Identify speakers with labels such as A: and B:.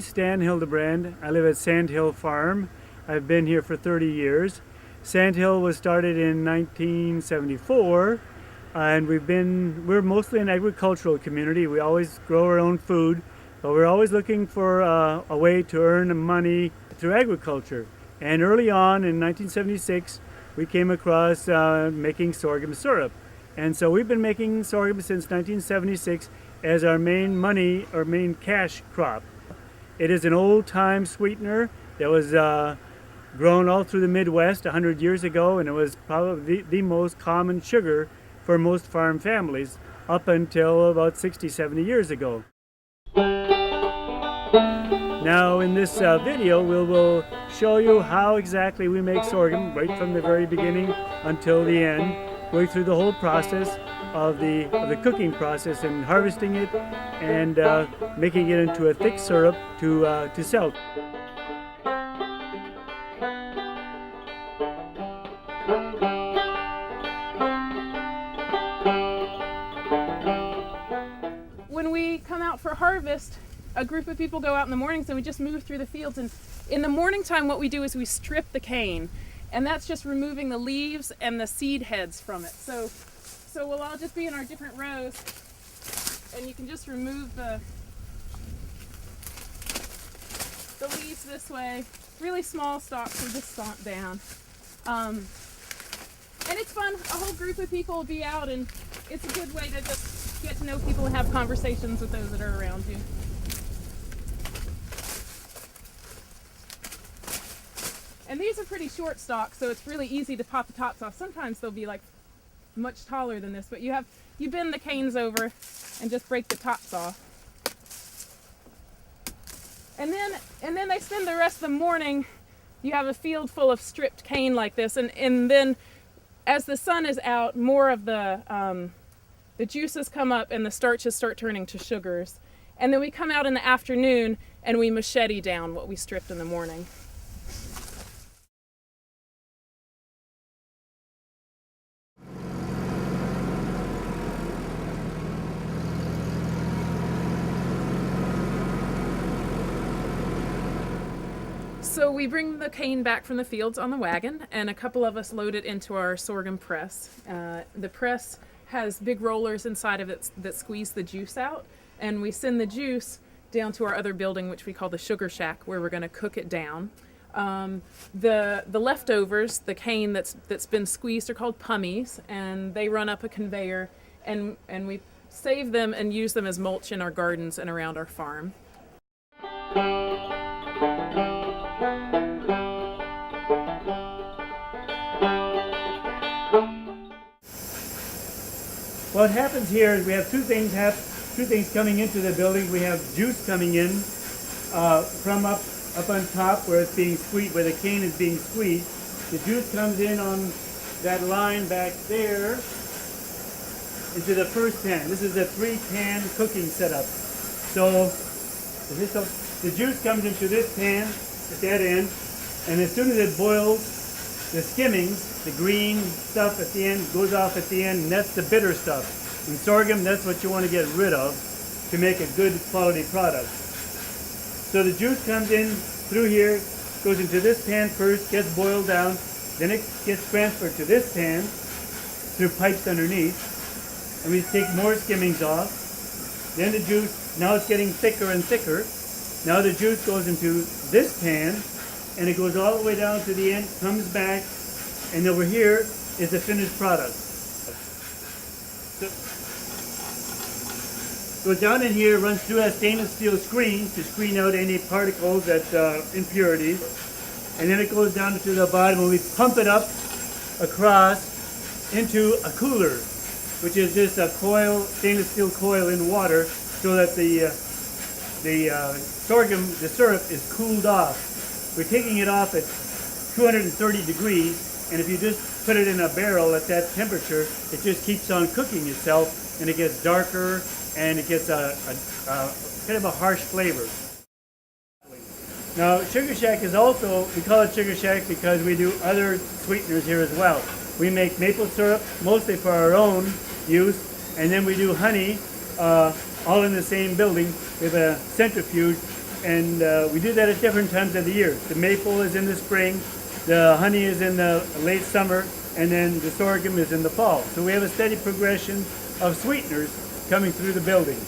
A: I'm Stan Hildebrand. I live at Sand Hill Farm. I've been here for 30 years. Sand Hill was started in 1974, and we're mostly an agricultural community. We always grow our own food, but we're always looking for a way to earn money through agriculture. And early on in 1976, we came across making sorghum syrup. And so we've been making sorghum since 1976 as our main money or main cash crop. It is an old-time sweetener that was grown all through the Midwest 100 years ago, and it was probably the most common sugar for most farm families up until about 60, 70 years ago. Now in this video we will show you how exactly we make sorghum right from the very beginning until the end, going through the whole process of the cooking process and harvesting it and making it into a thick syrup to sell.
B: When we come out for harvest, a group of people go out in the mornings and we just move through the fields, and in the morning time what we do is we strip the cane, and that's just removing the leaves and the seed heads from it. So we'll all just be in our different rows, and you can just remove the leaves this way. Really small stalks will just stomp down. And it's fun. A whole group of people will be out, and it's a good way to just get to know people and have conversations with those that are around you. And these are pretty short stalks, so it's really easy to pop the tops off. Sometimes they'll be like much taller than this, but you bend the canes over and just break the tops off. And then they spend the rest of the morning, you have a field full of stripped cane like this, and then as the sun is out, more of the juices come up and the starches start turning to sugars. And then we come out in the afternoon and we machete down what we stripped in the morning. So we bring the cane back from the fields on the wagon, and a couple of us load it into our sorghum press. The press has big rollers inside of it that squeeze the juice out, and we send the juice down to our other building, which we call the sugar shack, where we're going to cook it down. The leftovers, the cane that's been squeezed, are called pummies, and they run up a conveyor, and we save them and use them as mulch in our gardens and around our farm.
A: What happens here is we have two things coming into the building. We have juice coming in from up on top where it's being squeezed, where the cane is being squeezed. The juice comes in on that line back there into the first pan. This is a 3-pan cooking setup. So the juice comes into this pan at that end, and as soon as it boils, the skimmings, the green stuff at the end, goes off at the end, and that's the bitter stuff. In sorghum, that's what you want to get rid of to make a good quality product. So the juice comes in through here, goes into this pan first, gets boiled down, then it gets transferred to this pan through pipes underneath, and we take more skimmings off. Then the juice, now it's getting thicker and thicker. Now the juice goes into this pan, and it goes all the way down to the end, comes back, and over here is the finished product. So down in here runs through a stainless steel screen to screen out any particles, impurities, and then it goes down to the bottom, and we pump it up across into a cooler, which is just a coil, stainless steel coil in water, so that the sorghum, the syrup, is cooled off. We're taking it off at 230 degrees, and if you just put it in a barrel at that temperature, it just keeps on cooking itself, and it gets darker, and it gets a kind of a harsh flavor. Now, Sugar Shack is also, we call it Sugar Shack because we do other sweeteners here as well. We make maple syrup, mostly for our own use, and then we do honey, all in the same building. We have a centrifuge and we do that at different times of the year. The maple is in the spring, the honey is in the late summer, and then the sorghum is in the fall. So we have a steady progression of sweeteners coming through the building.